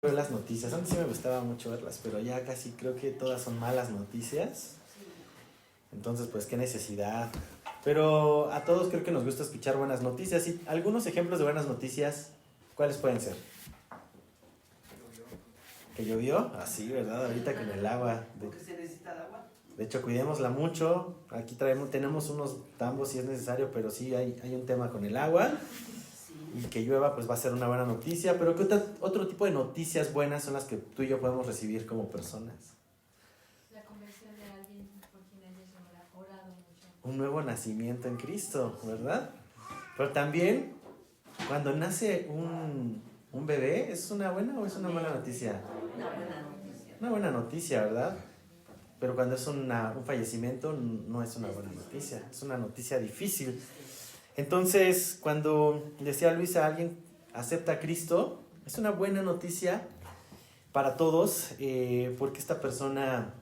Ver las noticias. Antes sí me gustaba mucho verlas, pero ya casi creo que todas son malas noticias. Entonces, pues, qué necesidad. Pero a todos creo que nos gusta escuchar buenas noticias. Y algunos ejemplos de buenas noticias, ¿cuáles pueden ser? ¿Que llovió? Así, ¿verdad? Ahorita con el agua. Porque se necesita el agua. De hecho, cuidémosla mucho. Aquí tenemos unos tambos si es necesario, pero sí hay un tema con el agua. Y que llueva pues va a ser una buena noticia, pero ¿qué otro tipo de noticias buenas son las que tú y yo podemos recibir como personas? La conversión de alguien por quien hayas orado mucho. Un nuevo nacimiento en Cristo, ¿verdad? Pero también cuando nace un bebé, ¿es una buena o es una mala noticia? Una buena noticia. Una buena noticia, ¿verdad? Pero cuando es un fallecimiento no es una buena noticia, es una noticia difícil. Entonces, cuando decía Luisa, alguien acepta a Cristo, es una buena noticia para todos, porque esta persona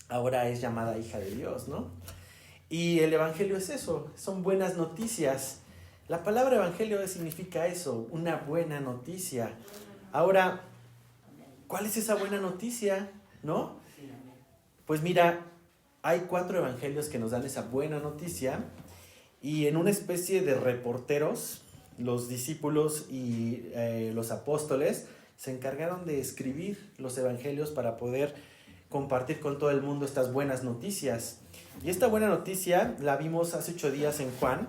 ahora es llamada hija de Dios, ¿no? Y el evangelio es eso, son buenas noticias. La palabra evangelio significa eso, una buena noticia. Ahora, ¿cuál es esa buena noticia? ¿No? Pues mira, hay 4 evangelios que nos dan esa buena noticia. Y en una especie de reporteros, los discípulos y los apóstoles se encargaron de escribir los evangelios para poder compartir con todo el mundo estas buenas noticias. Y esta buena noticia la vimos hace 8 días en Juan,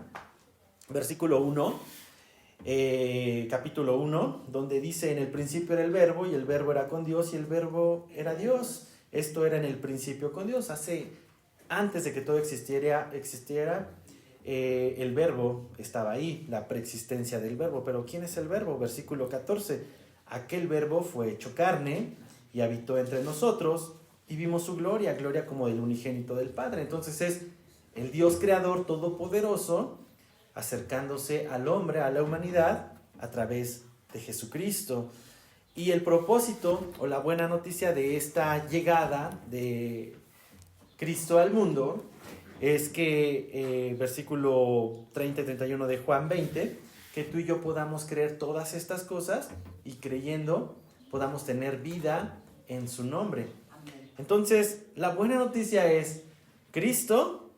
versículo 1, capítulo 1, donde dice: en el principio era el verbo, y el verbo era con Dios, y el verbo era Dios. Esto era en el principio con Dios. Antes de que todo existiera, el verbo estaba ahí, la preexistencia del verbo. Pero ¿quién es el verbo? Versículo 14. Aquel verbo fue hecho carne y habitó entre nosotros, y vimos su gloria, gloria como del unigénito del Padre. Entonces es el Dios creador todopoderoso acercándose al hombre, a la humanidad, a través de Jesucristo. Y el propósito o la buena noticia de esta llegada de Cristo al mundo es que, versículo 30 y 31 de Juan 20, que tú y yo podamos creer todas estas cosas y creyendo podamos tener vida en su nombre. Entonces, la buena noticia es Cristo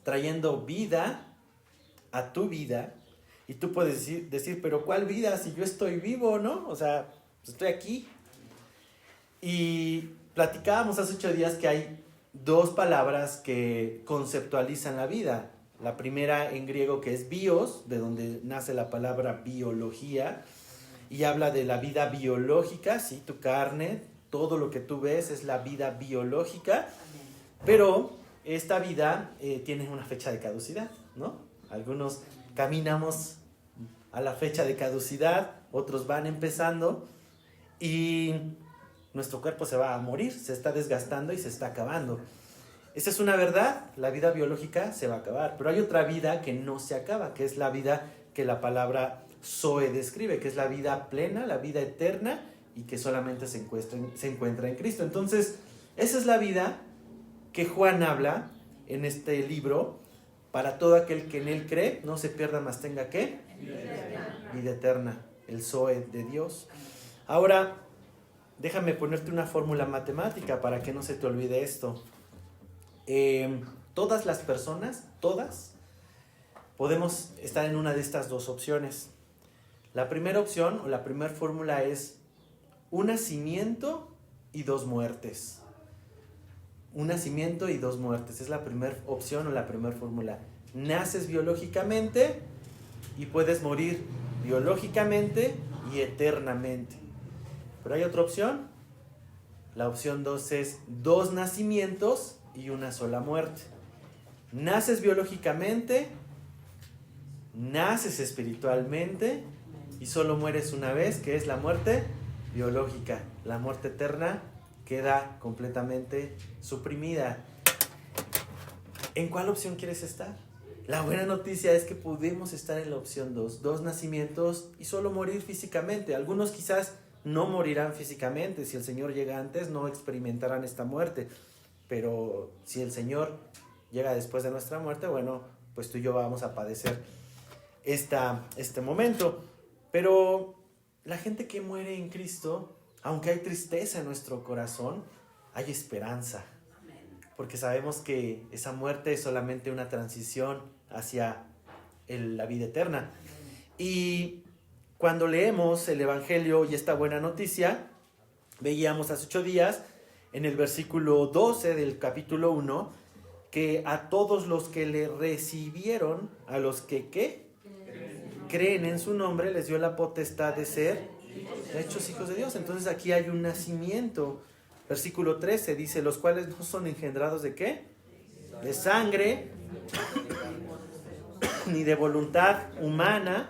trayendo vida a tu vida. Y tú puedes decir, pero ¿cuál vida? Si yo estoy vivo, ¿no? O sea, pues estoy aquí. Y platicábamos hace 8 días que hay 2 palabras que conceptualizan la vida. La primera en griego, que es bios, de donde nace la palabra biología, y habla de la vida biológica, ¿sí? Tu carne, todo lo que tú ves es la vida biológica, pero esta vida tiene una fecha de caducidad, ¿no? Algunos caminamos a la fecha de caducidad, otros van empezando, y nuestro cuerpo se va a morir, se está desgastando y se está acabando. Esa es una verdad, la vida biológica se va a acabar, pero hay otra vida que no se acaba, que es la vida que la palabra Zoe describe, que es la vida plena, la vida eterna, y que solamente se encuentra en Cristo. Entonces, esa es la vida que Juan habla en este libro, para todo aquel que en él cree, no se pierda, mas tenga ¿qué? Vida eterna, el Zoe de Dios. Ahora, déjame ponerte una fórmula matemática para que no se te olvide esto. Todas las personas, todas, podemos estar en una de estas 2 opciones. La primera opción o la primera fórmula es un nacimiento y 2 muertes. Un nacimiento y 2 muertes. Es la primera opción o la primera fórmula. Naces biológicamente y puedes morir biológicamente y eternamente. Pero hay otra opción. La opción 2 es 2 nacimientos y una sola muerte. Naces biológicamente, naces espiritualmente y solo mueres una vez, que es la muerte biológica. La muerte eterna queda completamente suprimida. ¿En cuál opción quieres estar? La buena noticia es que podemos estar en la opción 2, 2 nacimientos y solo morir físicamente. Algunos quizás no morirán físicamente, si el Señor llega antes no experimentarán esta muerte, pero si el Señor llega después de nuestra muerte, bueno, pues tú y yo vamos a padecer este momento. Pero la gente que muere en Cristo aunque hay tristeza en nuestro corazón, hay esperanza. Porque sabemos que esa muerte es solamente una transición hacia la vida eterna. Y cuando leemos el Evangelio y esta buena noticia, veíamos hace 8 días, en el versículo 12 del capítulo 1, que a todos los que le recibieron, a los que ¿qué? Creen en su nombre, les dio la potestad de ser hechos hijos de Dios. Entonces aquí hay un nacimiento. Versículo 13 dice, los cuales no son engendrados ¿de qué? De sangre, ni de voluntad humana,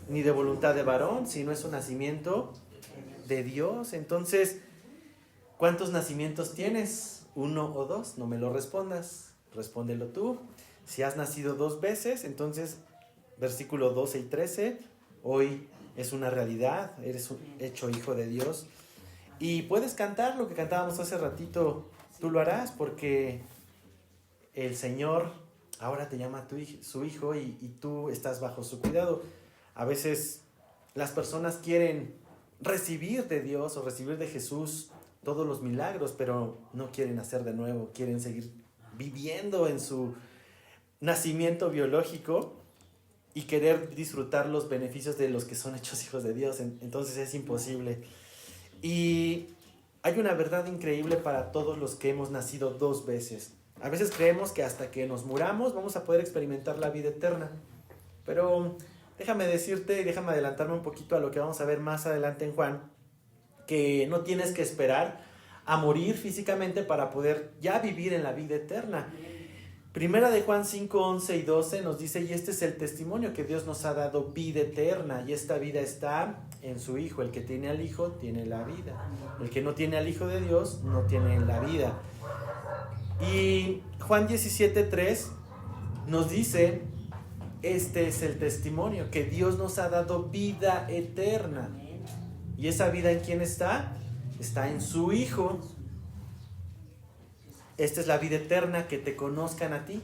ni de voluntad de varón, sino es un nacimiento de Dios. Entonces, ¿cuántos nacimientos tienes? 1 o 2, no me lo respondas, respóndelo tú. Si has nacido 2 veces, entonces, versículo 12 y 13, hoy es una realidad, eres hecho hijo de Dios. Y puedes cantar lo que cantábamos hace ratito, tú lo harás porque el Señor ahora te llama su hijo y tú estás bajo su cuidado. A veces las personas quieren recibir de Dios o recibir de Jesús todos los milagros, pero no quieren nacer de nuevo, quieren seguir viviendo en su nacimiento biológico y querer disfrutar los beneficios de los que son hechos hijos de Dios. Entonces es imposible. Y hay una verdad increíble para todos los que hemos nacido 2 veces. A veces creemos que hasta que nos muramos vamos a poder experimentar la vida eterna. Pero déjame decirte y déjame adelantarme un poquito a lo que vamos a ver más adelante en Juan, que no tienes que esperar a morir físicamente para poder ya vivir en la vida eterna. Primera de Juan 5, 11 y 12 nos dice, y este es el testimonio que Dios nos ha dado, vida eterna, y esta vida está en su Hijo. El que tiene al Hijo tiene la vida. El que no tiene al Hijo de Dios no tiene la vida. Y Juan 17, 3 nos dice, este es el testimonio, que Dios nos ha dado vida eterna. ¿Y esa vida en quién está? Está en su Hijo. Esta es la vida eterna, que te conozcan a ti,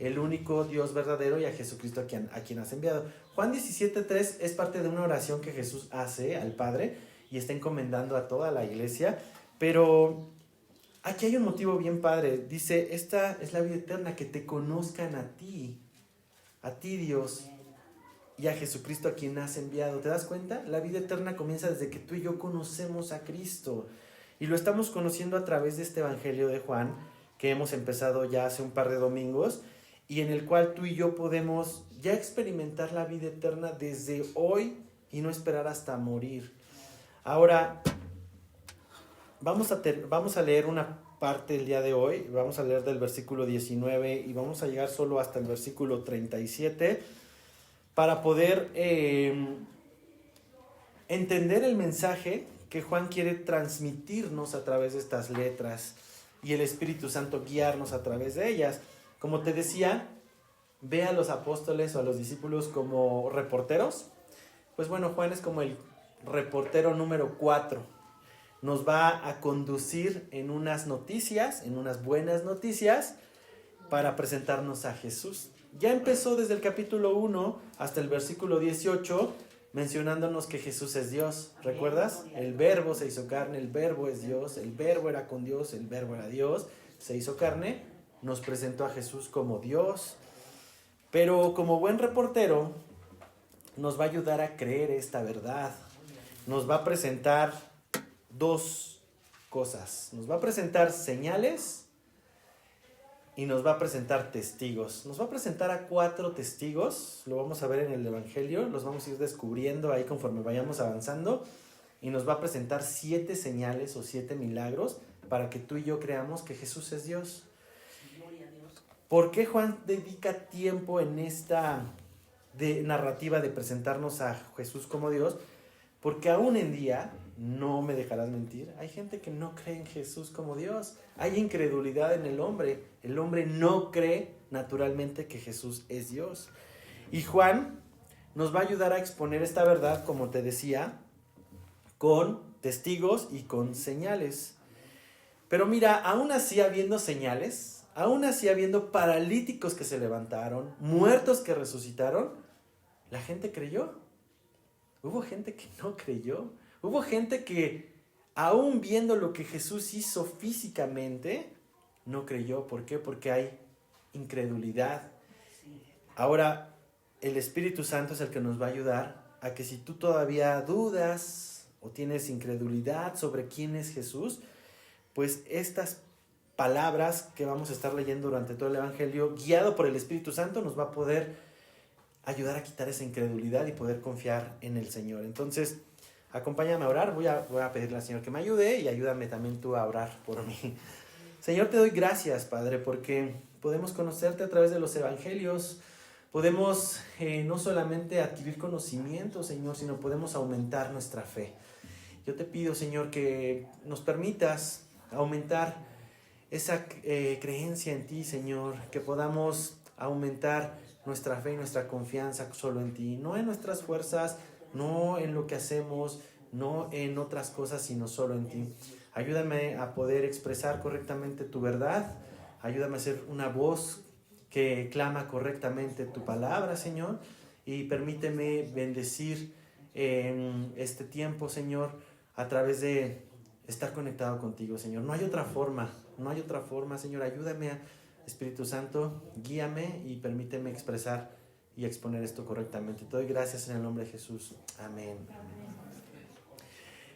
el único Dios verdadero, y a Jesucristo a quien has enviado. Juan 17:3 es parte de una oración que Jesús hace al Padre y está encomendando a toda la iglesia, pero aquí hay un motivo bien padre. Dice, esta es la vida eterna, que te conozcan a ti Dios, y a Jesucristo a quien has enviado. ¿Te das cuenta? La vida eterna comienza desde que tú y yo conocemos a Cristo. Y lo estamos conociendo a través de este Evangelio de Juan, que hemos empezado ya hace un par de domingos, y en el cual tú y yo podemos ya experimentar la vida eterna desde hoy y no esperar hasta morir. Ahora, vamos a leer una parte el día de hoy. Vamos a leer del versículo 19 y vamos a llegar solo hasta el versículo 37 para poder entender el mensaje que Juan quiere transmitirnos a través de estas letras y el Espíritu Santo guiarnos a través de ellas. Como te decía, ve a los apóstoles o a los discípulos como reporteros. Pues bueno, Juan es como el reportero número 4. Nos va a conducir en unas noticias, en unas buenas noticias, para presentarnos a Jesús. Ya empezó desde el capítulo 1 hasta el versículo 18, mencionándonos que Jesús es Dios. ¿Recuerdas? El verbo se hizo carne, el verbo es Dios, el verbo era con Dios, el verbo era Dios, se hizo carne, nos presentó a Jesús como Dios. Pero como buen reportero, nos va a ayudar a creer esta verdad. Nos va a presentar 2 cosas. Nos va a presentar señales y nos va a presentar testigos. Nos va a presentar a 4 testigos, lo vamos a ver en el Evangelio, los vamos a ir descubriendo ahí conforme vayamos avanzando, y nos va a presentar 7 señales o 7 milagros para que tú y yo creamos que Jesús es Dios. ¿Por qué Juan dedica tiempo en esta narrativa de presentarnos a Jesús como Dios? Porque aún en día, no me dejarás mentir, hay gente que no cree en Jesús como Dios. Hay incredulidad en el hombre. El hombre no cree naturalmente que Jesús es Dios. Y Juan nos va a ayudar a exponer esta verdad, como te decía, con testigos y con señales. Pero mira, aún así habiendo señales, aún así habiendo paralíticos que se levantaron, muertos que resucitaron, la gente creyó. Hubo gente que no creyó. Hubo gente que, aún viendo lo que Jesús hizo físicamente, no creyó. ¿Por qué? Porque hay incredulidad. Ahora, el Espíritu Santo es el que nos va a ayudar a que si tú todavía dudas o tienes incredulidad sobre quién es Jesús, pues estas palabras que vamos a estar leyendo durante todo el Evangelio, guiado por el Espíritu Santo, nos va a poder ayudar a quitar esa incredulidad y poder confiar en el Señor. Entonces, acompáñame a orar. Voy a pedirle al Señor que me ayude y ayúdame también tú a orar por mí. Señor, te doy gracias, Padre, porque podemos conocerte a través de los Evangelios. Podemos no solamente adquirir conocimiento, Señor, sino podemos aumentar nuestra fe. Yo te pido, Señor, que nos permitas aumentar esa creencia en ti, Señor, que podamos aumentar nuestra fe y nuestra confianza solo en ti, no en nuestras fuerzas, no en lo que hacemos, no en otras cosas, sino solo en ti. Ayúdame a poder expresar correctamente tu verdad, ayúdame a ser una voz que clama correctamente tu palabra, Señor, y permíteme bendecir en este tiempo, Señor, a través de estar conectado contigo, Señor. No hay otra forma, Señor. Ayúdame, Espíritu Santo, guíame y permíteme expresar y exponer esto correctamente. Te doy gracias en el nombre de Jesús. Amén.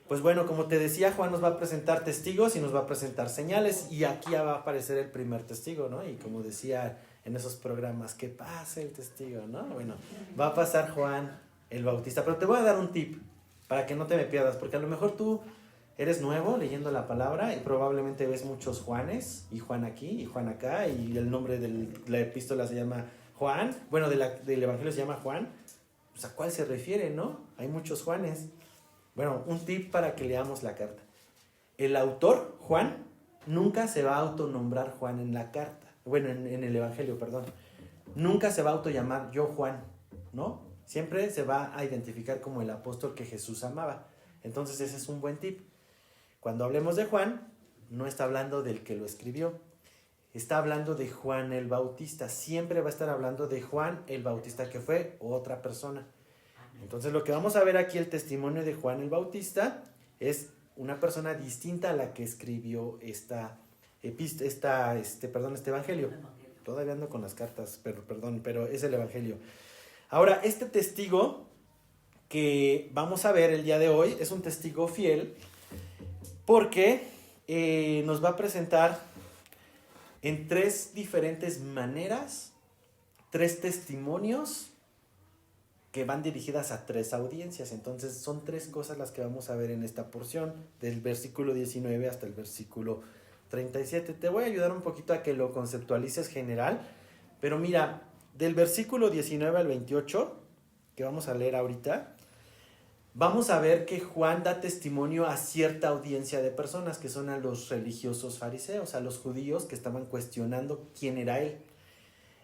Pues bueno, como te decía, Juan nos va a presentar testigos y nos va a presentar señales, y aquí ya va a aparecer el primer testigo, ¿no? Y como decía en esos programas, que pase el testigo, ¿no? Bueno, va a pasar Juan el Bautista, pero te voy a dar un tip para que no te me pierdas, porque a lo mejor tú eres nuevo leyendo la palabra y probablemente ves muchos Juanes, y Juan aquí y Juan acá, y el nombre de la epístola se llama Juan, bueno, del Evangelio se llama Juan. Pues, ¿a cuál se refiere, no? Hay muchos Juanes. Bueno, un tip para que leamos la carta. El autor, Juan, nunca se va a autonombrar Juan en la carta. Bueno, en el Evangelio, perdón. Nunca se va a autollamar yo Juan, ¿no? Siempre se va a identificar como el apóstol que Jesús amaba. Entonces ese es un buen tip. Cuando hablemos de Juan, no está hablando del que lo escribió. Está hablando de Juan el Bautista. Siempre va a estar hablando de Juan el Bautista, que fue otra persona. Entonces lo que vamos a ver aquí, el testimonio de Juan el Bautista, es una persona distinta a la que escribió este Evangelio. Todavía ando con las cartas, pero es el Evangelio. Ahora, este testigo que vamos a ver el día de hoy es un testigo fiel, porque nos va a presentar en 3 diferentes maneras, 3 testimonios que van dirigidas a 3 audiencias. Entonces son 3 cosas las que vamos a ver en esta porción, del versículo 19 hasta el versículo 37. Te voy a ayudar un poquito a que lo conceptualices general, pero mira, del versículo 19 al 28, que vamos a leer ahorita, vamos a ver que Juan da testimonio a cierta audiencia de personas, que son a los religiosos fariseos, a los judíos que estaban cuestionando quién era él.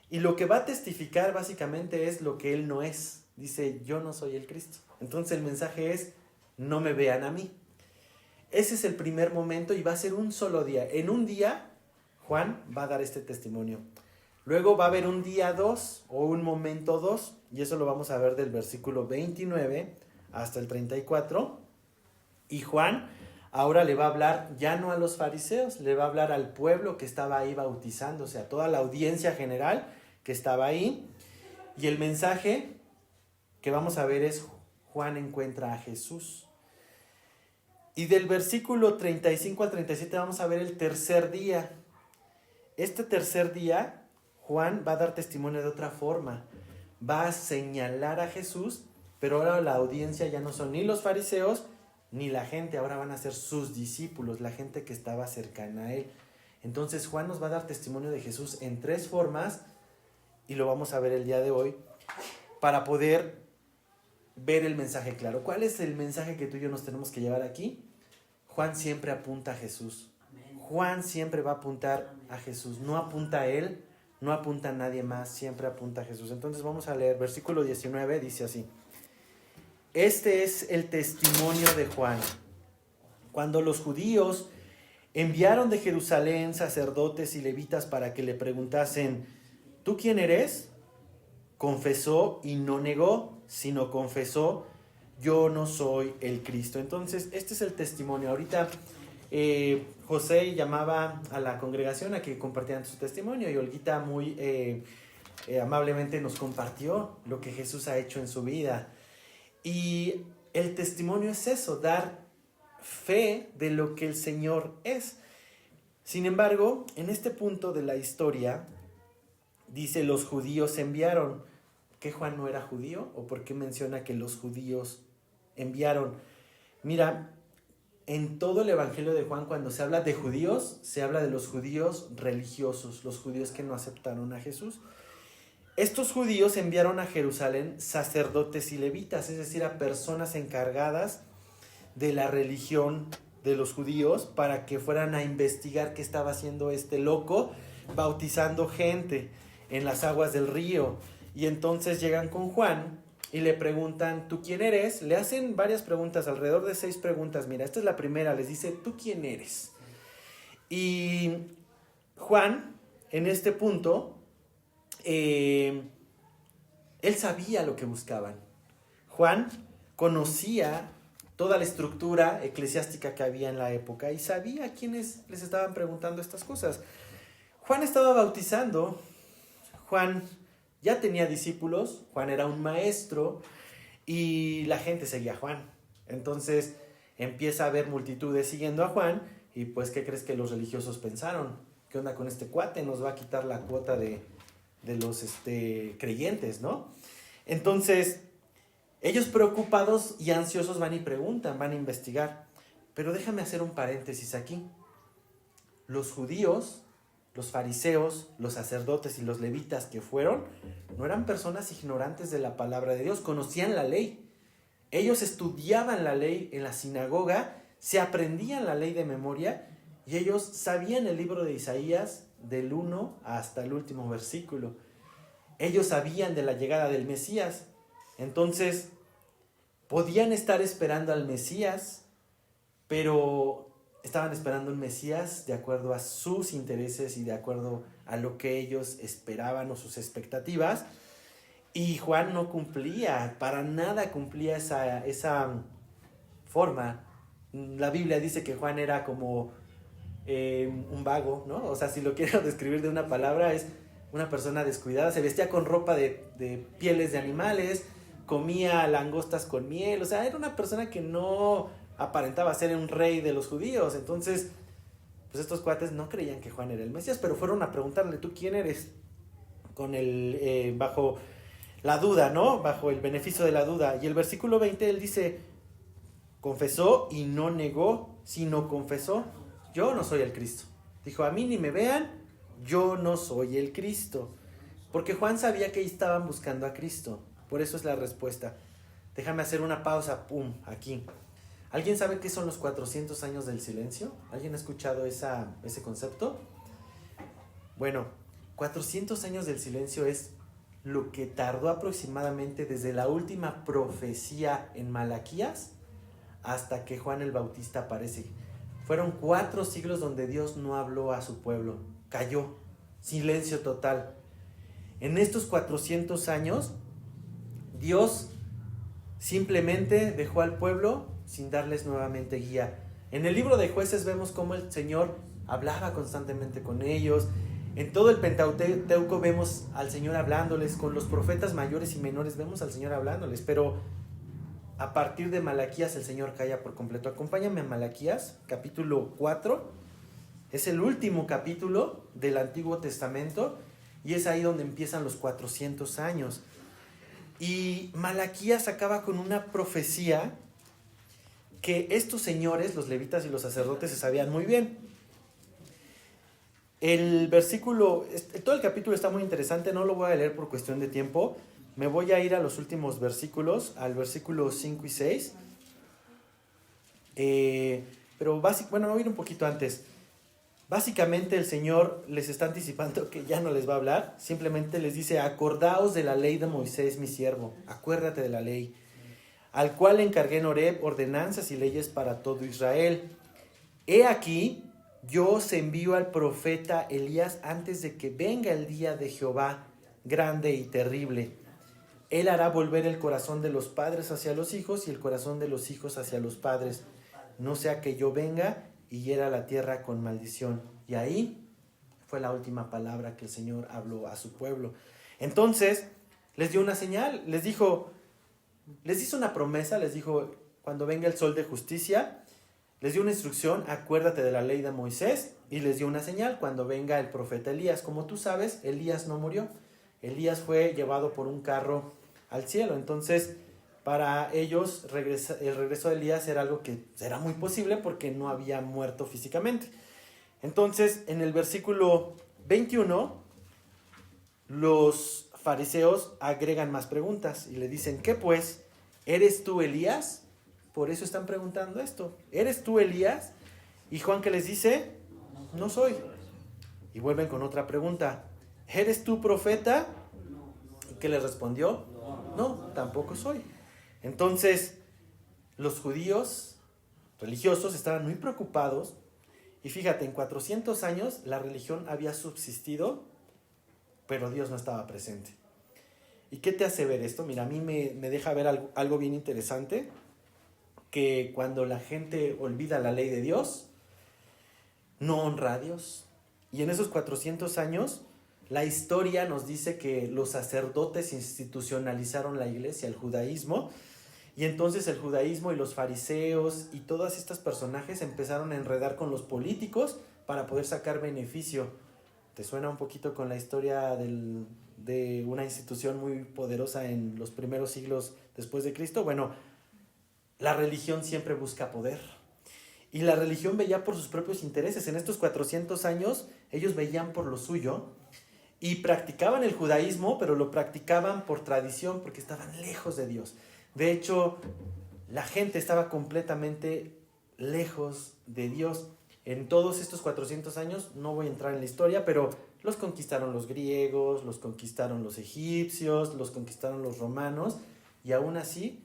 Y lo que va a testificar básicamente es lo que él no es. Dice, yo no soy el Cristo. Entonces el mensaje es, no me vean a mí. Ese es el primer momento y va a ser un solo día. En un día, Juan va a dar este testimonio. Luego va a haber un día 2 o un momento 2, y eso lo vamos a ver del versículo 29 hasta el 34. Y Juan ahora le va a hablar ya no a los fariseos, le va a hablar al pueblo que estaba ahí bautizándose, a toda la audiencia general que estaba ahí. Y el mensaje que vamos a ver es, Juan encuentra a Jesús. Y del versículo 35 al 37 vamos a ver el tercer día. Este tercer día, Juan va a dar testimonio de otra forma. Va a señalar a Jesús, pero ahora la audiencia ya no son ni los fariseos ni la gente, ahora van a ser sus discípulos, la gente que estaba cercana a él. Entonces Juan nos va a dar testimonio de Jesús en 3 formas, y lo vamos a ver el día de hoy, para poder ver el mensaje claro. ¿Cuál es el mensaje que tú y yo nos tenemos que llevar aquí? Juan siempre apunta a Jesús. Juan siempre va a apuntar a Jesús. No apunta a él, no apunta a nadie más, siempre apunta a Jesús. Entonces vamos a leer, versículo 19, dice así. Este es el testimonio de Juan. Cuando los judíos enviaron de Jerusalén sacerdotes y levitas para que le preguntasen, ¿tú quién eres? Confesó y no negó, sino confesó, yo no soy el Cristo. Entonces, este es el testimonio. Ahorita José llamaba a la congregación a que compartieran su testimonio y Olguita muy amablemente nos compartió lo que Jesús ha hecho en su vida. Y el testimonio es eso, dar fe de lo que el Señor es. Sin embargo, en este punto de la historia, dice los judíos enviaron. ¿Que Juan no era judío? ¿O por qué menciona que los judíos enviaron? Mira, en todo el Evangelio de Juan, cuando se habla de judíos, se habla de los judíos religiosos, los judíos que no aceptaron a Jesús. Estos judíos enviaron a Jerusalén sacerdotes y levitas, es decir, a personas encargadas de la religión de los judíos para que fueran a investigar qué estaba haciendo este loco bautizando gente en las aguas del río. Y entonces llegan con Juan y le preguntan, ¿tú quién eres? Le hacen varias preguntas, alrededor de 6 preguntas. Mira, esta es la primera, les dice, ¿tú quién eres? Y Juan, en este punto, él sabía lo que buscaban. Juan conocía toda la estructura eclesiástica que había en la época y sabía a quiénes les estaban preguntando estas cosas. Juan estaba bautizando, Juan ya tenía discípulos, Juan era un maestro y la gente seguía a Juan. Entonces empieza a haber multitudes siguiendo a Juan y pues ¿qué crees que los religiosos pensaron? ¿Qué onda con este cuate? Nos va a quitar la cuota de los creyentes, ¿no? Entonces ellos preocupados y ansiosos van y preguntan, van a investigar. Pero déjame hacer un paréntesis aquí. Los judíos, los fariseos, los sacerdotes y los levitas que fueron, no eran personas ignorantes de la palabra de Dios, conocían la ley. Ellos estudiaban la ley en la sinagoga, se aprendían la ley de memoria y ellos sabían el libro de Isaías del 1 hasta el último versículo. Ellos sabían de la llegada del Mesías. Entonces, podían estar esperando al Mesías, pero estaban esperando un Mesías de acuerdo a sus intereses y de acuerdo a lo que ellos esperaban o sus expectativas. Y Juan no cumplía, para nada cumplía esa forma. La Biblia dice que Juan era como un vago, ¿no? O sea, si lo quiero describir de una palabra, es una persona descuidada. Se vestía con ropa de pieles de animales, comía langostas con miel, o sea, era una persona que no aparentaba ser un rey de los judíos. Entonces, pues estos cuates no creían que Juan era el Mesías, pero fueron a preguntarle, ¿tú quién eres? Con el, bajo la duda, ¿no? Bajo el beneficio de la duda. Y el versículo 20, él dice, confesó y no negó, sino confesó, yo no soy el Cristo. Dijo, a mí ni me vean, yo no soy el Cristo. Porque Juan sabía que estaban buscando a Cristo. Por eso es la respuesta. Déjame hacer una pausa, pum, aquí. ¿Alguien sabe qué son los 400 años del silencio? ¿Alguien ha escuchado ese concepto? Bueno, 400 años del silencio es lo que tardó aproximadamente desde la última profecía en Malaquías hasta que Juan el Bautista aparece. Fueron 4 siglos donde Dios no habló a su pueblo. Cayó. Silencio total. En estos 400 años, Dios simplemente dejó al pueblo sin darles nuevamente guía. En el libro de Jueces vemos cómo el Señor hablaba constantemente con ellos. En todo el Pentateuco vemos al Señor hablándoles. Con los profetas mayores y menores vemos al Señor hablándoles. Pero a partir de Malaquías el Señor calla por completo. Acompáñame a Malaquías, capítulo 4. Es el último capítulo del Antiguo Testamento y es ahí donde empiezan los 400 años. Y Malaquías acaba con una profecía que estos señores, los levitas y los sacerdotes, se sabían muy bien. El versículo, todo el capítulo está muy interesante, no lo voy a leer por cuestión de tiempo. Me voy a ir a los últimos versículos, al versículo 5 y 6. Pero bueno, me voy a ir un poquito antes. Básicamente el Señor les está anticipando que ya no les va a hablar. Simplemente les dice, acordaos de la ley de Moisés, mi siervo. Acuérdate de la ley, al cual encargué en Horeb ordenanzas y leyes para todo Israel. He aquí, yo os envío al profeta Elías antes de que venga el día de Jehová, grande y terrible. Él hará volver el corazón de los padres hacia los hijos y el corazón de los hijos hacia los padres. No sea que yo venga y hiera la tierra con maldición. Y ahí fue la última palabra que el Señor habló a su pueblo. Entonces, les dio una señal, les hizo una promesa, les dijo, cuando venga el sol de justicia, les dio una instrucción, acuérdate de la ley de Moisés, y les dio una señal, cuando venga el profeta Elías. Como tú sabes, Elías no murió. Elías fue llevado por un carro al cielo. Entonces, para ellos, el regreso de Elías era algo que era muy posible porque no había muerto físicamente. Entonces, en el versículo 21, los fariseos agregan más preguntas y le dicen, ¿qué pues? ¿Eres tú Elías? Por eso están preguntando esto. ¿Eres tú Elías? Y Juan, ¿qué les dice? No soy. Y vuelven con otra pregunta. ¿Eres tú profeta? ¿Y qué les respondió? No, tampoco soy. Entonces, los judíos religiosos estaban muy preocupados. Y fíjate, en 400 años la religión había subsistido, pero Dios no estaba presente. ¿Y qué te hace ver esto? Mira, a mí me deja ver algo bien interesante, que cuando la gente olvida la ley de Dios, no honra a Dios. Y en esos 400 años, la historia nos dice que los sacerdotes institucionalizaron la iglesia, el judaísmo, y entonces el judaísmo y los fariseos y todos estos personajes empezaron a enredar con los políticos para poder sacar beneficio. ¿Te suena un poquito con la historia de una institución muy poderosa en los primeros siglos después de Cristo? Bueno, la religión siempre busca poder. Y la religión veía por sus propios intereses. En estos 400 años, ellos veían por lo suyo y practicaban el judaísmo, pero lo practicaban por tradición, porque estaban lejos de Dios. De hecho, la gente estaba completamente lejos de Dios. En todos estos 400 años, no voy a entrar en la historia, pero los conquistaron los griegos, los conquistaron los egipcios, los conquistaron los romanos, y aún así,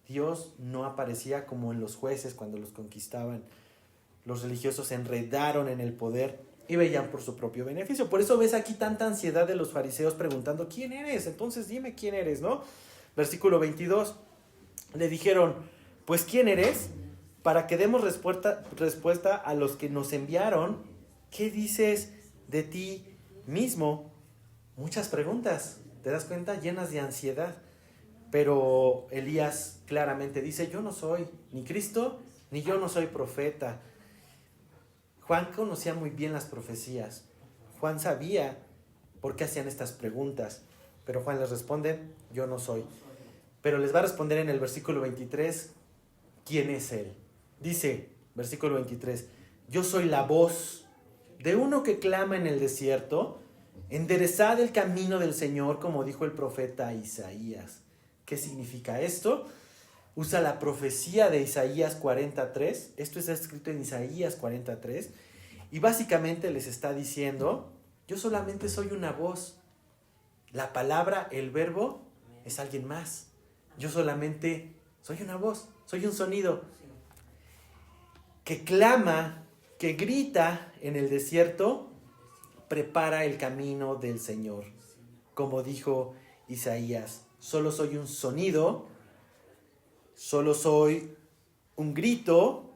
Dios no aparecía como en los jueces cuando los conquistaban. Los religiosos se enredaron en el poder y veían por su propio beneficio. Por eso ves aquí tanta ansiedad de los fariseos preguntando, ¿quién eres? Entonces dime quién eres, ¿no? Versículo 22, le dijeron, pues ¿quién eres? Para que demos respuesta a los que nos enviaron. ¿Qué dices de ti mismo? Muchas preguntas, ¿te das cuenta? Llenas de ansiedad. Pero Elías claramente dice, yo no soy ni Cristo, ni yo no soy profeta. Juan conocía muy bien las profecías. Juan sabía por qué hacían estas preguntas. Pero Juan les responde, yo no soy. Pero les va a responder en el versículo 23, ¿quién es él? Dice, versículo 23, yo soy la voz de uno que clama en el desierto, enderezad el camino del Señor, como dijo el profeta Isaías. ¿Qué significa esto? Usa la profecía de Isaías 43. Esto está escrito en Isaías 43. Y básicamente les está diciendo, yo solamente soy una voz. La palabra, el verbo, es alguien más. Yo solamente soy una voz, soy un sonido que clama, que grita en el desierto, prepara el camino del Señor. Como dijo Isaías, solo soy un sonido, solo soy un grito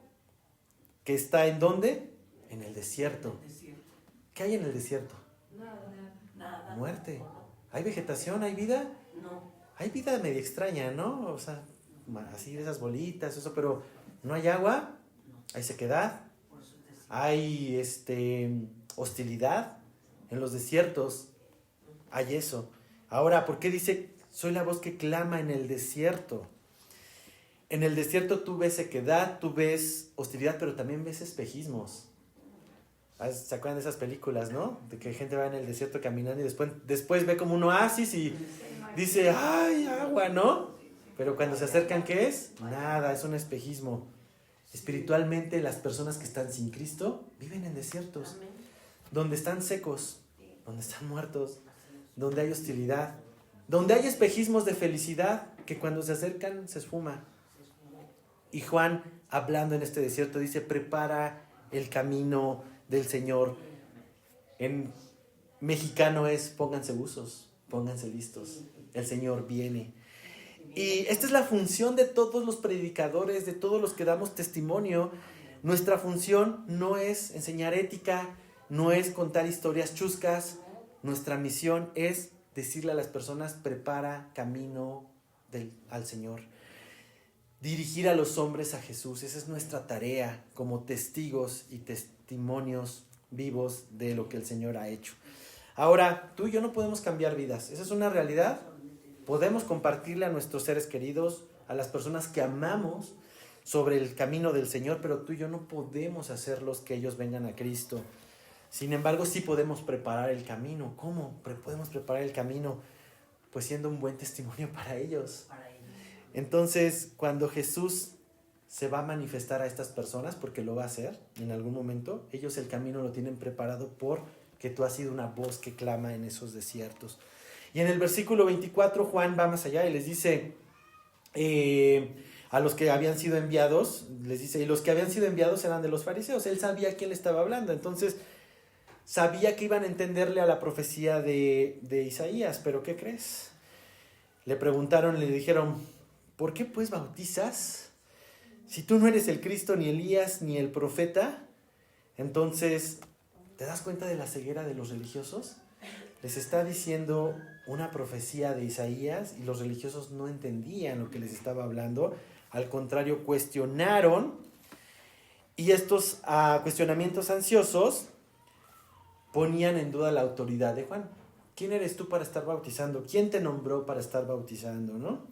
que está ¿en dónde? En el desierto. ¿Qué hay en el desierto? Nada. Muerte. ¿Hay vegetación? ¿Hay vida? No. Hay vida medio extraña, ¿no? O sea, así de esas bolitas, eso, pero no hay agua, hay sequedad, hay hostilidad. En los desiertos hay eso. Ahora, ¿por qué dice, soy la voz que clama en el desierto? En el desierto tú ves sequedad, tú ves hostilidad, pero también ves espejismos. ¿Se acuerdan de esas películas, no? De que gente va en el desierto caminando y después ve como un oasis y dice, ¡ay, agua!, ¿no? Pero cuando se acercan, ¿qué es? Nada, es un espejismo. Espiritualmente, las personas que están sin Cristo viven en desiertos, donde están secos, donde están muertos, donde hay hostilidad, donde hay espejismos de felicidad que cuando se acercan se esfuma. Y Juan, hablando en este desierto, dice, prepara el camino del Señor. En mexicano es, pónganse buzos, pónganse listos. el Señor viene. Y esta es la función de todos los predicadores, de todos los que damos testimonio. Nuestra función no es enseñar ética, no es contar historias chuscas. Nuestra misión es decirle a las personas, prepara camino al Señor. Dirigir a los hombres a Jesús. Esa es nuestra tarea como testigos y testimonios vivos de lo que el Señor ha hecho. Ahora, tú y yo no podemos cambiar vidas. Esa es una realidad. Podemos compartirle a nuestros seres queridos, a las personas que amamos, sobre el camino del Señor, pero tú y yo no podemos hacerlos que ellos vengan a Cristo. Sin embargo, sí podemos preparar el camino. ¿Cómo podemos preparar el camino? Pues siendo un buen testimonio para ellos. Entonces, cuando Jesús se va a manifestar a estas personas, porque lo va a hacer en algún momento, ellos el camino lo tienen preparado porque tú has sido una voz que clama en esos desiertos. Y en el versículo 24, Juan va más allá y les dice a los que habían sido enviados, les dice, y los que habían sido enviados eran de los fariseos. Él sabía a quién le estaba hablando, entonces sabía que iban a entenderle a la profecía de Isaías, pero ¿qué crees? Le preguntaron, le dijeron, ¿por qué pues bautizas? Si tú no eres el Cristo, ni Elías, ni el profeta. Entonces, ¿te das cuenta de la ceguera de los religiosos? Les está diciendo una profecía de Isaías y los religiosos no entendían lo que les estaba hablando. Al contrario, cuestionaron, y estos cuestionamientos ansiosos ponían en duda la autoridad de Juan. ¿Quién eres tú para estar bautizando? ¿Quién te nombró para estar bautizando, no?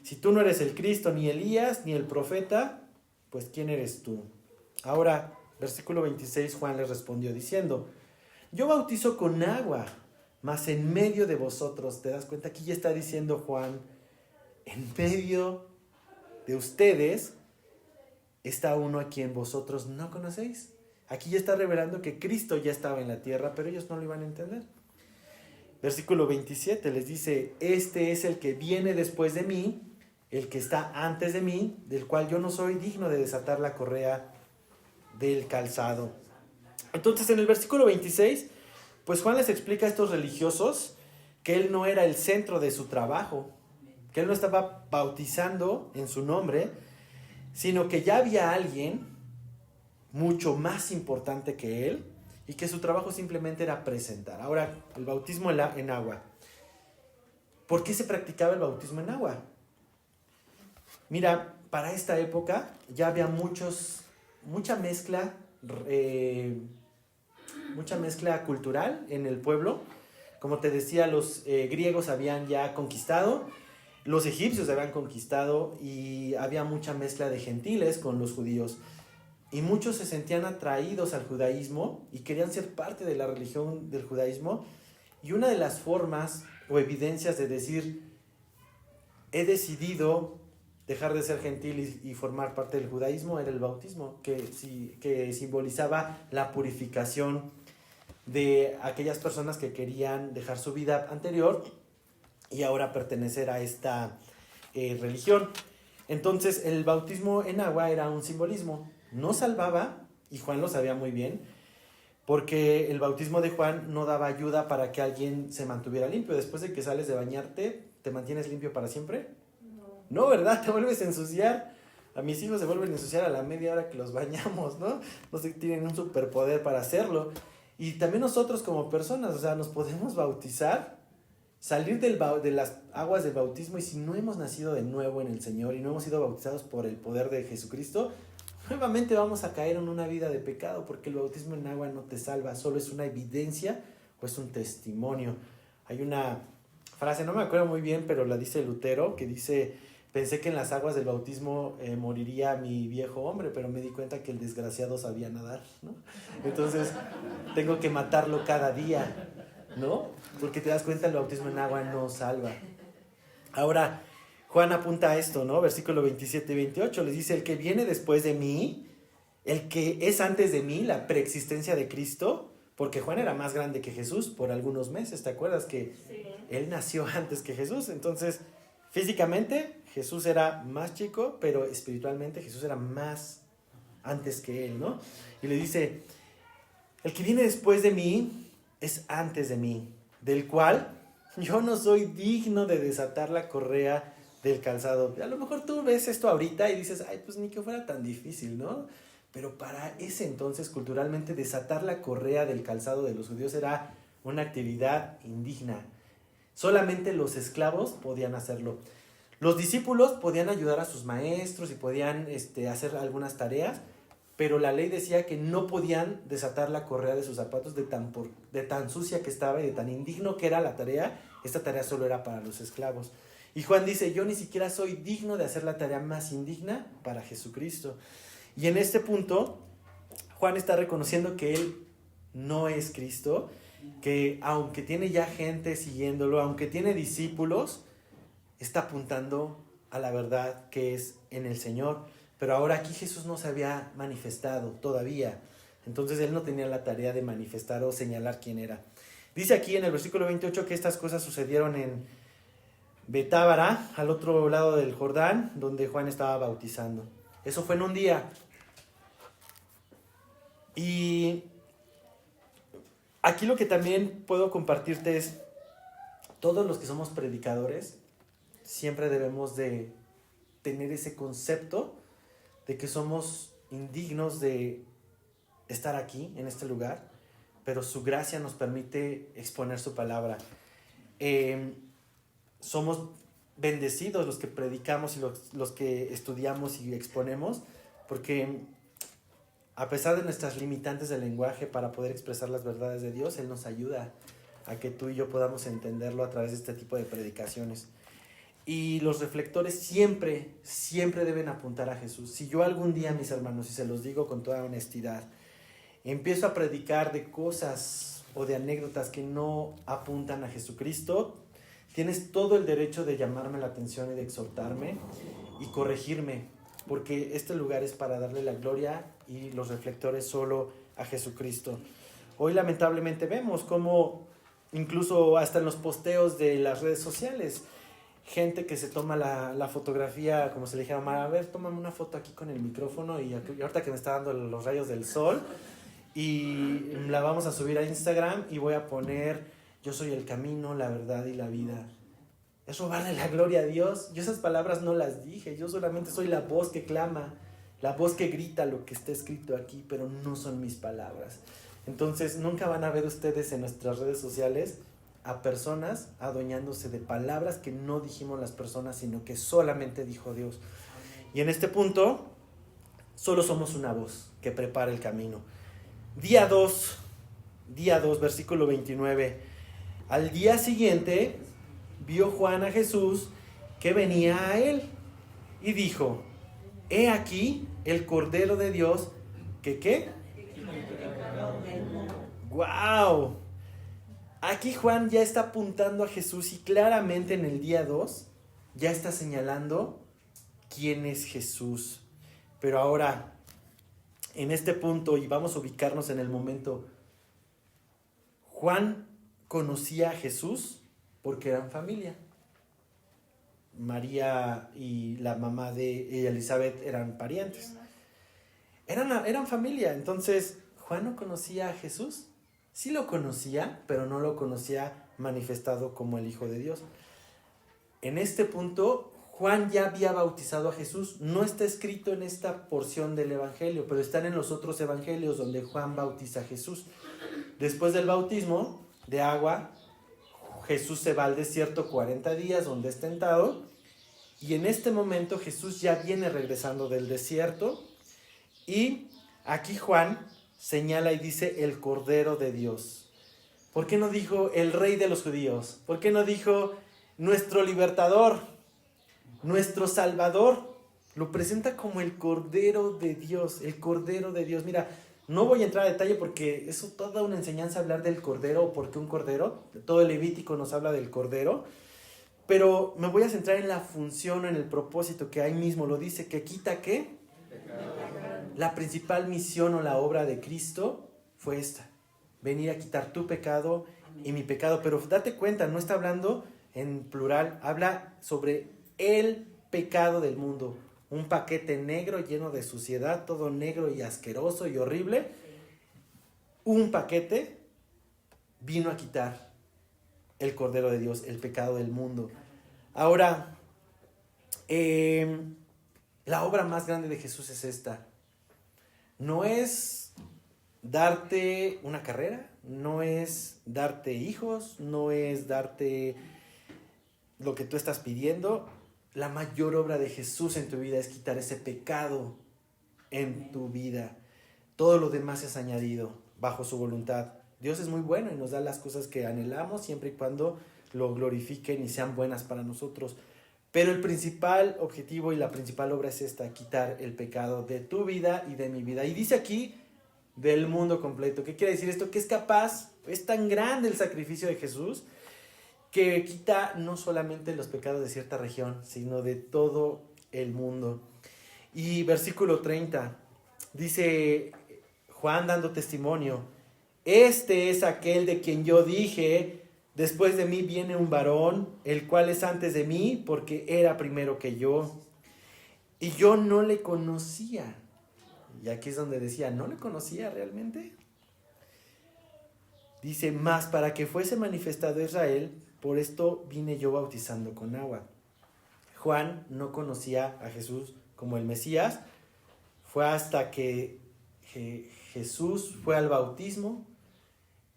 Si tú no eres el Cristo, ni Elías, ni el profeta, pues ¿quién eres tú? Ahora, versículo 26, Juan les respondió diciendo, yo bautizo con agua, mas en medio de vosotros, ¿te das cuenta? Aquí ya está diciendo Juan, en medio de ustedes está uno a quien vosotros no conocéis. Aquí ya está revelando que Cristo ya estaba en la tierra, pero ellos no lo iban a entender. Versículo 27 les dice, este es el que viene después de mí, el que está antes de mí, del cual yo no soy digno de desatar la correa del calzado. Entonces en el versículo 26, pues Juan les explica a estos religiosos que él no era el centro de su trabajo, que él no estaba bautizando en su nombre, sino que ya había alguien mucho más importante que él y que su trabajo simplemente era presentar. Ahora, el bautismo en agua. ¿Por qué se practicaba el bautismo en agua? Mira, para esta época ya había mucha mezcla cultural en el pueblo. Como te decía, los griegos habían ya conquistado, los egipcios habían conquistado y había mucha mezcla de gentiles con los judíos. Y muchos se sentían atraídos al judaísmo y querían ser parte de la religión del judaísmo. Y una de las formas o evidencias de decir, he decidido dejar de ser gentil y formar parte del judaísmo, era el bautismo, que simbolizaba la purificación de aquellas personas que querían dejar su vida anterior y ahora pertenecer a esta religión. Entonces el bautismo en agua era un simbolismo, no salvaba, y Juan lo sabía muy bien, porque el bautismo de Juan no daba ayuda para que alguien se mantuviera limpio. Después de que sales de bañarte, ¿te mantienes limpio para siempre? No, ¿verdad? Te vuelves a ensuciar. A mis hijos se vuelven a ensuciar a la media hora que los bañamos, ¿no? No sé, tienen un superpoder para hacerlo. Y también nosotros como personas, o sea, nos podemos bautizar, salir de las aguas del bautismo, y si no hemos nacido de nuevo en el Señor y no hemos sido bautizados por el poder de Jesucristo, nuevamente vamos a caer en una vida de pecado, porque el bautismo en agua no te salva, solo es una evidencia o es un testimonio. Hay una frase, no me acuerdo muy bien, pero la dice Lutero, que dice, pensé que en las aguas del bautismo moriría mi viejo hombre, pero me di cuenta que el desgraciado sabía nadar, ¿no? Entonces tengo que matarlo cada día, ¿no? Porque te das cuenta, el bautismo en agua no salva. Ahora, Juan apunta a esto, ¿no? Versículo 27 y 28, les dice, el que viene después de mí, el que es antes de mí, la preexistencia de Cristo, porque Juan era más grande que Jesús por algunos meses, ¿te acuerdas que él nació antes que Jesús? Entonces, físicamente Jesús era más chico, pero espiritualmente Jesús era más antes que él, ¿no? Y le dice, el que viene después de mí es antes de mí, del cual yo no soy digno de desatar la correa del calzado. A lo mejor tú ves esto ahorita y dices, ay, pues ni que fuera tan difícil, ¿no? Pero para ese entonces, culturalmente, desatar la correa del calzado de los judíos era una actividad indigna. Solamente los esclavos podían hacerlo. Los discípulos podían ayudar a sus maestros y podían hacer algunas tareas, pero la ley decía que no podían desatar la correa de sus zapatos de tan sucia que estaba y de tan indigno que era la tarea. Esta tarea solo era para los esclavos. Y Juan dice, yo ni siquiera soy digno de hacer la tarea más indigna para Jesucristo. Y en este punto, Juan está reconociendo que él no es Cristo, que aunque tiene ya gente siguiéndolo, aunque tiene discípulos, está apuntando a la verdad que es en el Señor. Pero ahora aquí Jesús no se había manifestado todavía. Entonces él no tenía la tarea de manifestar o señalar quién era. Dice aquí en el versículo 28 que estas cosas sucedieron en Betábara, al otro lado del Jordán, donde Juan estaba bautizando. Eso fue en un día. Y aquí lo que también puedo compartirte es, todos los que somos predicadores, siempre debemos de tener ese concepto de que somos indignos de estar aquí, en este lugar, pero su gracia nos permite exponer su palabra. Somos bendecidos los que predicamos y los que estudiamos y exponemos, porque a pesar de nuestras limitantes del lenguaje para poder expresar las verdades de Dios, Él nos ayuda a que tú y yo podamos entenderlo a través de este tipo de predicaciones. Y los reflectores siempre, siempre deben apuntar a Jesús. Si yo algún día, mis hermanos, y se los digo con toda honestidad, empiezo a predicar de cosas o de anécdotas que no apuntan a Jesucristo, tienes todo el derecho de llamarme la atención y de exhortarme y corregirme, porque este lugar es para darle la gloria y los reflectores solo a Jesucristo. Hoy lamentablemente vemos cómo incluso hasta en los posteos de las redes sociales, gente que se toma la fotografía, como se le dijera, a ver, tómame una foto aquí con el micrófono y ahorita que me está dando los rayos del sol, y la vamos a subir a Instagram y voy a poner, yo soy el camino, la verdad y la vida. Es robarle la gloria a Dios. Yo esas palabras no las dije, yo solamente soy la voz que clama, la voz que grita lo que está escrito aquí, pero no son mis palabras. Entonces nunca van a ver ustedes en nuestras redes sociales a personas adueñándose de palabras que no dijimos las personas, sino que solamente dijo Dios. Y en este punto, solo somos una voz que prepara el camino. Día 2, versículo 29. Al día siguiente, vio Juan a Jesús que venía a él y dijo, he aquí el Cordero de Dios que ¿qué? ¡Guau! Aquí Juan ya está apuntando a Jesús y claramente en el día 2 ya está señalando quién es Jesús. Pero ahora, en este punto, y vamos a ubicarnos en el momento, Juan conocía a Jesús porque eran familia. María y la mamá de Elizabeth eran parientes. Eran familia. Entonces, ¿Juan no conocía a Jesús? Sí lo conocía, pero no lo conocía manifestado como el Hijo de Dios. En este punto, Juan ya había bautizado a Jesús. No está escrito en esta porción del Evangelio, pero están en los otros evangelios donde Juan bautiza a Jesús. Después del bautismo de agua, Jesús se va al desierto 40 días donde es tentado. Y en este momento Jesús ya viene regresando del desierto. Y aquí Juan señala y dice el Cordero de Dios. ¿Por qué no dijo el Rey de los Judíos? ¿Por qué no dijo nuestro libertador, nuestro Salvador? Lo presenta como el Cordero de Dios, el Cordero de Dios. Mira, no voy a entrar a detalle porque eso es toda una enseñanza hablar del Cordero o por qué un Cordero. Todo el Levítico nos habla del Cordero. Pero me voy a centrar en la función, en el propósito que ahí mismo lo dice, que quita ¿qué? La principal misión o la obra de Cristo fue esta: venir a quitar tu pecado y mi pecado. Pero date cuenta, no está hablando en plural, habla sobre el pecado del mundo. Un paquete negro lleno de suciedad, todo negro y asqueroso y horrible. Un paquete vino a quitar. el Cordero de Dios, el pecado del mundo. Ahora, la obra más grande de Jesús es esta. No es darte una carrera, no es darte hijos, no es darte lo que tú estás pidiendo. La mayor obra de Jesús en tu vida es quitar ese pecado en tu vida. Todo lo demás es añadido bajo su voluntad. Dios es muy bueno y nos da las cosas que anhelamos siempre y cuando lo glorifiquen y sean buenas para nosotros. Pero el principal objetivo y la principal obra es esta: quitar el pecado de tu vida y de mi vida. Y dice aquí, del mundo completo. ¿Qué quiere decir esto? Que es capaz, es tan grande el sacrificio de Jesús, que quita no solamente los pecados de cierta región, sino de todo el mundo. Y versículo 30, dice Juan dando testimonio: este es aquel de quien yo dije, después de mí viene un varón, el cual es antes de mí, porque era primero que yo. Y yo no le conocía. Y aquí es donde decía, ¿no le conocía realmente? Dice, más para que fuese manifestado a Israel, por esto vine yo bautizando con agua. Juan no conocía a Jesús como el Mesías. Fue hasta que Jesús fue al bautismo.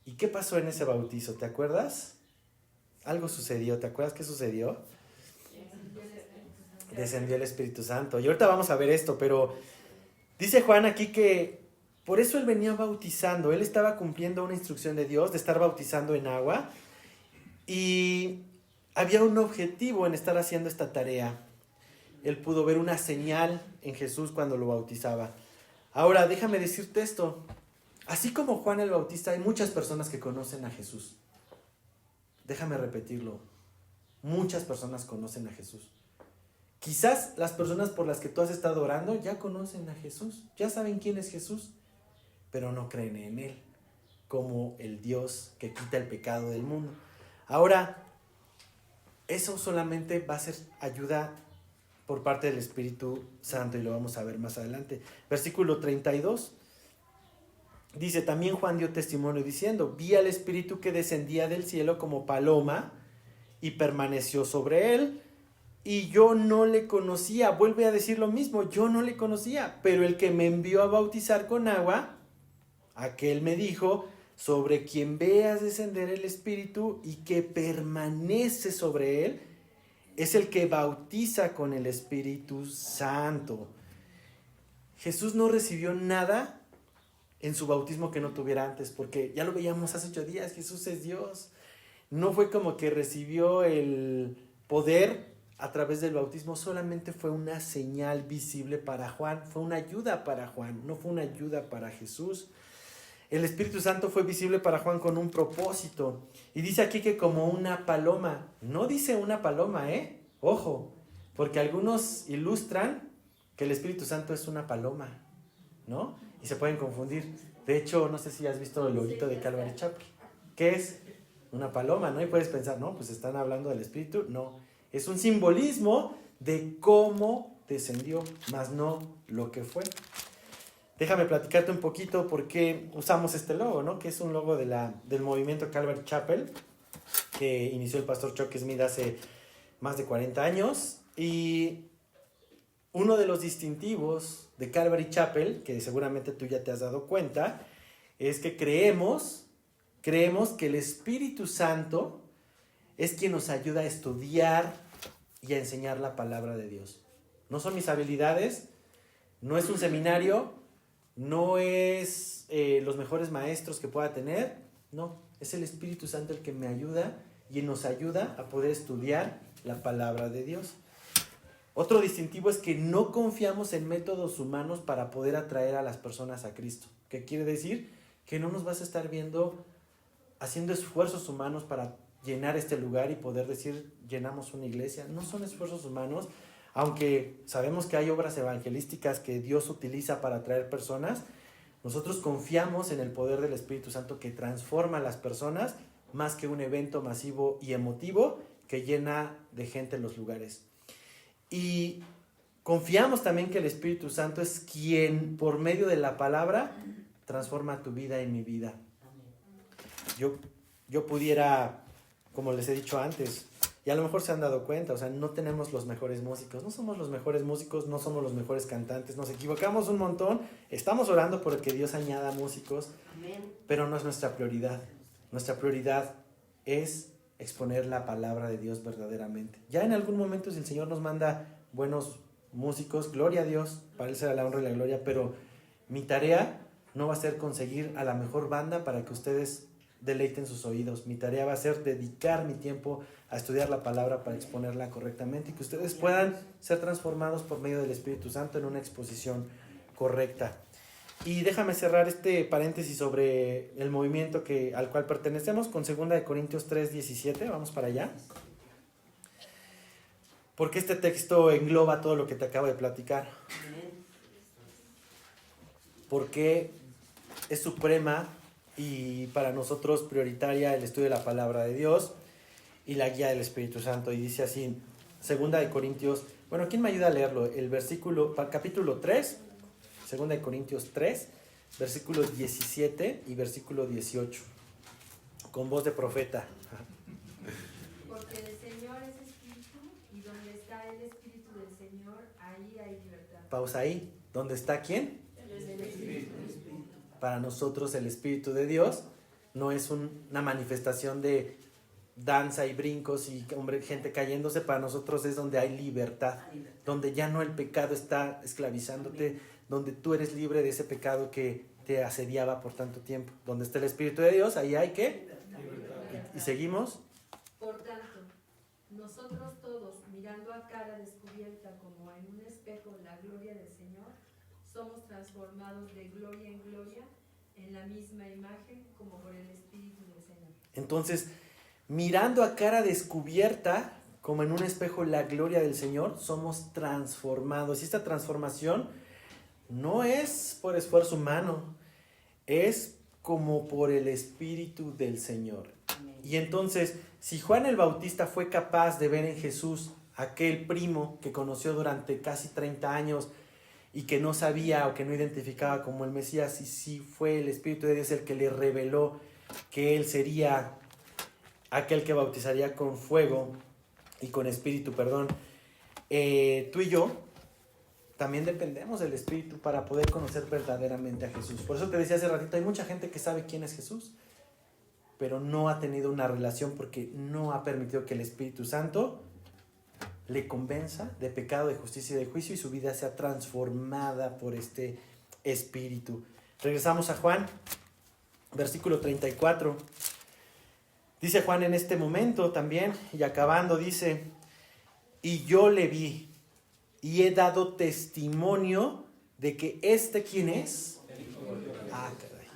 ¿Y qué pasó en ese bautizo? ¿Te acuerdas? Algo sucedió. ¿Te acuerdas qué sucedió? Descendió el Espíritu Santo. Y ahorita vamos a ver esto, pero dice Juan aquí que por eso él venía bautizando. Él estaba cumpliendo una instrucción de Dios de estar bautizando en agua. Y había un objetivo en estar haciendo esta tarea. Él pudo ver una señal en Jesús cuando lo bautizaba. Ahora, déjame decirte esto. Así como Juan el Bautista, hay muchas personas que conocen a Jesús. Déjame repetirlo. Muchas personas conocen a Jesús. Quizás las personas por las que tú has estado orando ya conocen a Jesús. Ya saben quién es Jesús, pero no creen en Él como el Dios que quita el pecado del mundo. Ahora, eso solamente va a ser ayuda por parte del Espíritu Santo y lo vamos a ver más adelante. Versículo 32 dice, también Juan dio testimonio diciendo, vi al Espíritu que descendía del cielo como paloma y permaneció sobre él, y yo no le conocía. Vuelve a decir lo mismo, yo no le conocía, pero el que me envió a bautizar con agua, aquel me dijo, sobre quien veas descender el Espíritu y que permanece sobre él, es el que bautiza con el Espíritu Santo. Jesús no recibió nada en su bautismo que no tuviera antes, porque ya lo veíamos hace 8 días, Jesús es Dios. No fue como que recibió el poder a través del bautismo, solamente fue una señal visible para Juan, fue una ayuda para Juan, no fue una ayuda para Jesús. El Espíritu Santo fue visible para Juan con un propósito. Y dice aquí que como una paloma. No dice una paloma, ojo, porque algunos ilustran que el Espíritu Santo es una paloma, ¿no? Y se pueden confundir. De hecho, no sé si has visto el loguito de Calvary Chapel. ¿Qué es? Una paloma, ¿no? Y puedes pensar, no, pues están hablando del Espíritu. No, es un simbolismo de cómo descendió, más no lo que fue. Déjame platicarte un poquito por qué usamos este logo, ¿no? Que es un logo del movimiento Calvary Chapel, que inició el pastor Chuck Smith hace más de 40 años. Y uno de los distintivos de Calvary Chapel, que seguramente tú ya te has dado cuenta, es que creemos que el Espíritu Santo es quien nos ayuda a estudiar y a enseñar la palabra de Dios. No son mis habilidades, no es un seminario, no es los mejores maestros que pueda tener, no, es el Espíritu Santo el que me ayuda y nos ayuda a poder estudiar la palabra de Dios. Otro distintivo es que no confiamos en métodos humanos para poder atraer a las personas a Cristo. ¿Qué quiere decir? Que no nos vas a estar viendo haciendo esfuerzos humanos para llenar este lugar y poder decir, llenamos una iglesia. No son esfuerzos humanos, aunque sabemos que hay obras evangelísticas que Dios utiliza para atraer personas. Nosotros confiamos en el poder del Espíritu Santo que transforma a las personas más que un evento masivo y emotivo que llena de gente en los lugares. Y confiamos también que el Espíritu Santo es quien, por medio de la palabra, transforma tu vida y mi vida. Yo pudiera como les he dicho antes, y a lo mejor se han dado cuenta, o sea, no tenemos los mejores músicos, no somos los mejores músicos, no somos los mejores cantantes, nos equivocamos un montón, estamos orando por que Dios añada músicos, pero no es nuestra prioridad. Nuestra prioridad es exponer la palabra de Dios verdaderamente. Ya en algún momento, si el Señor nos manda buenos músicos, gloria a Dios, para Él será la honra y la gloria, pero mi tarea no va a ser conseguir a la mejor banda para que ustedes deleiten sus oídos. Mi tarea va a ser dedicar mi tiempo a estudiar la palabra para exponerla correctamente y que ustedes puedan ser transformados por medio del Espíritu Santo en una exposición correcta. Y déjame cerrar este paréntesis sobre el movimiento al cual pertenecemos con 2 Corintios 3:17. Vamos para allá. Porque este texto engloba todo lo que te acabo de platicar. Porque es suprema y para nosotros prioritaria el estudio de la palabra de Dios y la guía del Espíritu Santo. Y dice así, 2 Corintios, bueno, ¿quién me ayuda a leerlo? El versículo, capítulo 3, 2 Corintios 3, versículos 17 y versículo 18, con voz de profeta. Porque el Señor es espíritu, y donde está el espíritu del Señor, ahí hay libertad. Pausa ahí. ¿Dónde está quién? El espíritu. Para nosotros el Espíritu de Dios no es una manifestación de danza y brincos y gente cayéndose. Para nosotros es donde hay libertad, donde ya no el pecado está esclavizándote, donde tú eres libre de ese pecado que te asediaba por tanto tiempo. Donde está el Espíritu de Dios, ahí hay ¿qué? Y seguimos. Por tanto, nosotros todos, mirando a cara descubierta como en un espejo la gloria del Señor, somos transformados de gloria en gloria en la misma imagen como por el Espíritu del Señor. Entonces, mirando a cara descubierta como en un espejo la gloria del Señor, somos transformados. Y esta transformación no es por esfuerzo humano, es como por el Espíritu del Señor. Y entonces, si Juan el Bautista fue capaz de ver en Jesús aquel primo que conoció durante casi 30 años y que no sabía o que no identificaba como el Mesías, y sí fue el Espíritu de Dios el que le reveló que él sería aquel que bautizaría con fuego y con espíritu, tú y yo también dependemos del Espíritu para poder conocer verdaderamente a Jesús. Por eso te decía hace ratito, hay mucha gente que sabe quién es Jesús, pero no ha tenido una relación porque no ha permitido que el Espíritu Santo le convenza de pecado, de justicia y de juicio, y su vida sea transformada por este Espíritu. Regresamos a Juan, versículo 34. Dice Juan en este momento también, y acabando, dice, y yo le vi, y he dado testimonio de que ¿quién es? Ah, caray.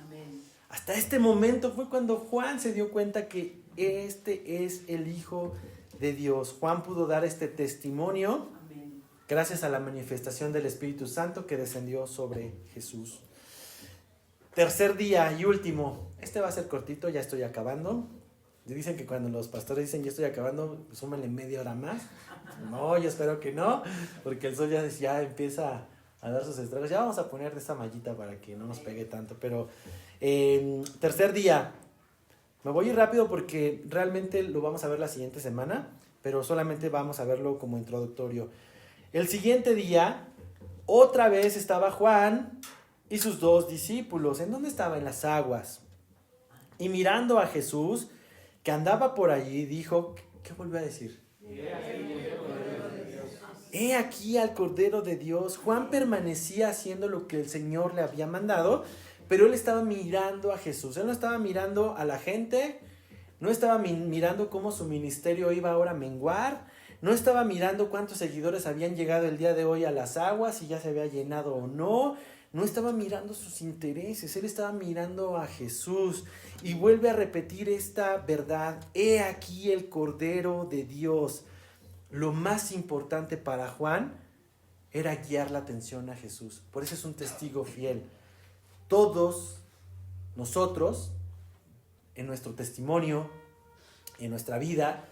Hasta este momento fue cuando Juan se dio cuenta que este es el Hijo de Dios. Juan pudo dar este testimonio gracias a la manifestación del Espíritu Santo que descendió sobre Jesús. Tercer día y último. Este va a ser cortito, ya estoy acabando. Dicen que cuando los pastores dicen ya estoy acabando, súmenle media hora más. No, yo espero que no, porque el sol ya empieza a dar sus estragos. Ya vamos a poner de esta mallita para que no nos pegue tanto. Pero tercer día. Me voy a ir rápido porque realmente lo vamos a ver la siguiente semana, pero solamente vamos a verlo como introductorio. El siguiente día, otra vez estaba Juan y sus 2 discípulos. ¿En dónde estaba? En las aguas. Y mirando a Jesús, que andaba por allí, dijo, ¿qué volvió a decir? He aquí al Cordero de Dios. Juan permanecía haciendo lo que el Señor le había mandado, pero él estaba mirando a Jesús. Él no estaba mirando a la gente, no estaba mirando cómo su ministerio iba ahora a menguar, no estaba mirando cuántos seguidores habían llegado el día de hoy a las aguas, si ya se había llenado o no. No estaba mirando sus intereses, él estaba mirando a Jesús. Y vuelve a repetir esta verdad: he aquí el Cordero de Dios. Lo más importante para Juan era guiar la atención a Jesús. Por eso es un testigo fiel. Todos nosotros, en nuestro testimonio, en nuestra vida,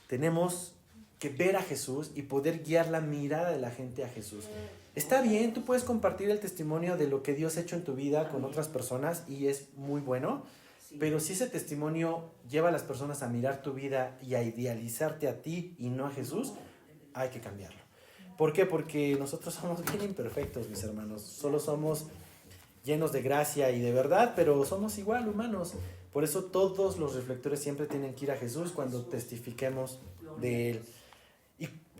tenemos que ver a Jesús y poder guiar la mirada de la gente a Jesús. Está bien, tú puedes compartir el testimonio de lo que Dios ha hecho en tu vida con otras personas y es muy bueno, Pero si ese testimonio lleva a las personas a mirar tu vida y a idealizarte a ti y no a Jesús, hay que cambiarlo. ¿Por qué? Porque nosotros somos bien imperfectos, mis hermanos. Solo somos llenos de gracia y de verdad, pero somos igual humanos. Por eso todos los reflectores siempre tienen que ir a Jesús cuando testifiquemos de Él.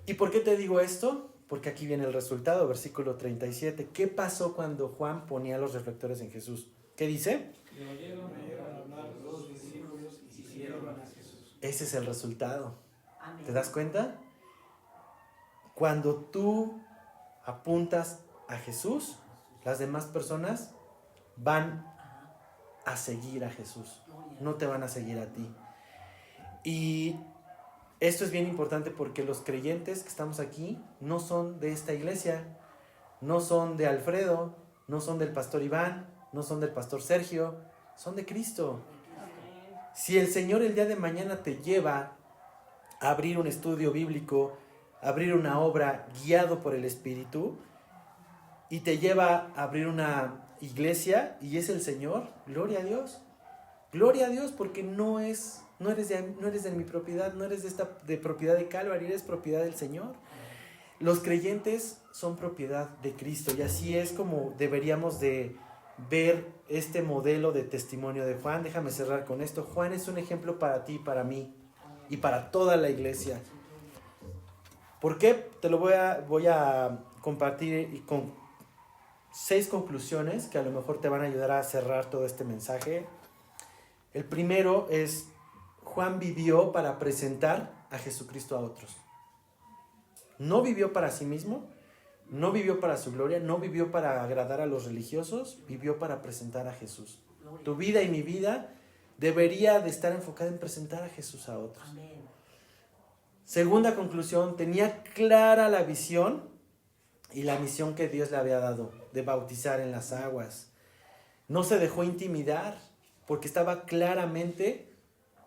¿Y por qué te digo esto? Porque aquí viene el resultado, versículo 37. ¿Qué pasó cuando Juan ponía los reflectores en Jesús? ¿Qué dice? Ese es el resultado. ¿Te das cuenta? Cuando tú apuntas a Jesús, las demás personas van a seguir a Jesús. No te van a seguir a ti. Y esto es bien importante porque los creyentes que estamos aquí no son de esta iglesia, no son de Alfredo, no son del pastor Iván, no son del pastor Sergio, son de Cristo. Si el Señor el día de mañana te lleva a abrir un estudio bíblico, a abrir una obra guiado por el Espíritu, y te lleva a abrir una iglesia y es el Señor, gloria a Dios. Gloria a Dios, porque no eres de mi propiedad, no eres de propiedad de Calvary, eres propiedad del Señor. Los creyentes son propiedad de Cristo y así es como deberíamos de ver este modelo de testimonio de Juan. Déjame cerrar con esto. Juan es un ejemplo para ti, para mí y para toda la iglesia. ¿Por qué? Te lo voy a compartir con 6 conclusiones que a lo mejor te van a ayudar a cerrar todo este mensaje. El primero es, Juan vivió para presentar a Jesucristo a otros. No vivió para sí mismo, no vivió para su gloria, no vivió para agradar a los religiosos, vivió para presentar a Jesús. Tu vida y mi vida debería de estar enfocada en presentar a Jesús a otros. Segunda conclusión, tenía clara la visión y la misión que Dios le había dado de bautizar en las aguas. No se dejó intimidar porque estaba claramente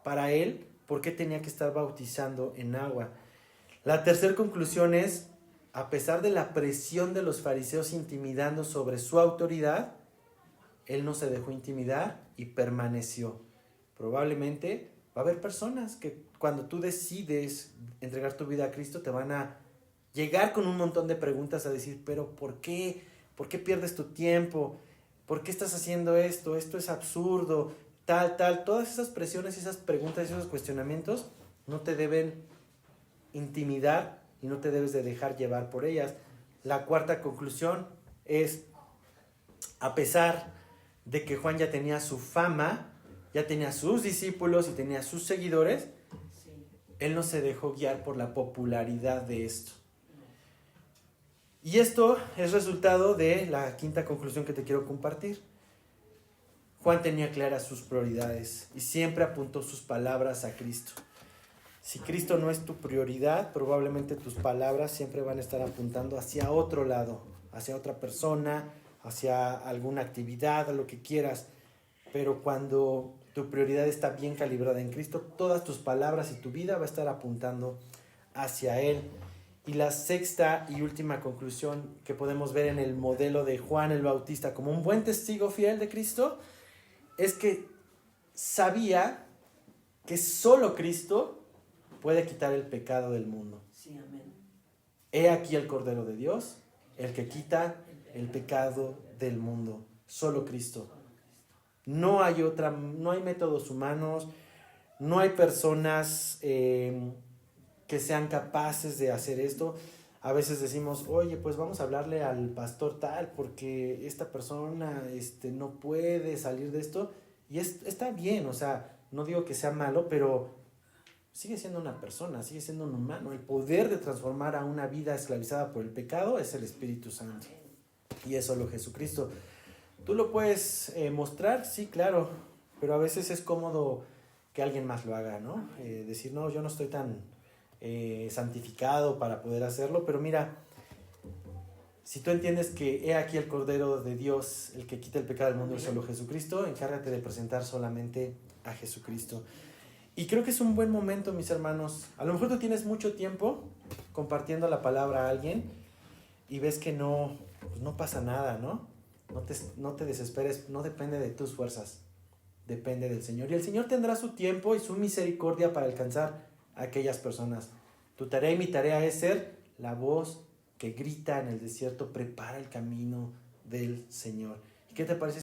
para él por qué tenía que estar bautizando en agua. La tercera conclusión es, a pesar de la presión de los fariseos intimidando sobre su autoridad, él no se dejó intimidar y permaneció. Probablemente va a haber personas que cuando tú decides entregar tu vida a Cristo te van a llegar con un montón de preguntas a decir, pero ¿por qué? ¿Por qué pierdes tu tiempo? ¿Por qué estás haciendo esto? Esto es absurdo, tal. Todas esas presiones, esas preguntas, esos cuestionamientos no te deben intimidar y no te debes de dejar llevar por ellas. La cuarta conclusión es, a pesar de que Juan ya tenía su fama, ya tenía sus discípulos y tenía sus seguidores, él no se dejó guiar por la popularidad de esto. Y esto es resultado de la quinta conclusión que te quiero compartir. Juan tenía claras sus prioridades y siempre apuntó sus palabras a Cristo. Si Cristo no es tu prioridad, probablemente tus palabras siempre van a estar apuntando hacia otro lado, hacia otra persona, hacia alguna actividad, a lo que quieras. Pero cuando tu prioridad está bien calibrada en Cristo, todas tus palabras y tu vida va a estar apuntando hacia Él. Y la sexta y última conclusión que podemos ver en el modelo de Juan el Bautista como un buen testigo fiel de Cristo es que sabía que solo Cristo puede quitar el pecado del mundo. Sí, amén. He aquí el Cordero de Dios, el que quita el pecado del mundo. Solo Cristo. No hay métodos humanos, no hay personas que sean capaces de hacer esto. A veces decimos, oye, pues vamos a hablarle al pastor tal, porque esta persona no puede salir de esto. Y está bien, o sea, no digo que sea malo, pero sigue siendo una persona, sigue siendo un humano. El poder de transformar a una vida esclavizada por el pecado es el Espíritu Santo. Y es solo Jesucristo. ¿Tú lo puedes mostrar? Sí, claro, pero a veces es cómodo que alguien más lo haga, ¿no? Decir, no, yo no estoy tan santificado para poder hacerlo, pero mira, si tú entiendes que he aquí el Cordero de Dios, el que quita el pecado del mundo, es solo Jesucristo, encárgate de presentar solamente a Jesucristo. Y creo que es un buen momento, mis hermanos. A lo mejor tú tienes mucho tiempo compartiendo la palabra a alguien y ves que no, pues no pasa nada, ¿no? No te desesperes, no depende de tus fuerzas. depende del Señor. Y el Señor tendrá su tiempo y su misericordia para alcanzar a aquellas personas. Tu tarea y mi tarea es ser la voz que grita en el desierto, prepara el camino del Señor. ¿Y qué te parece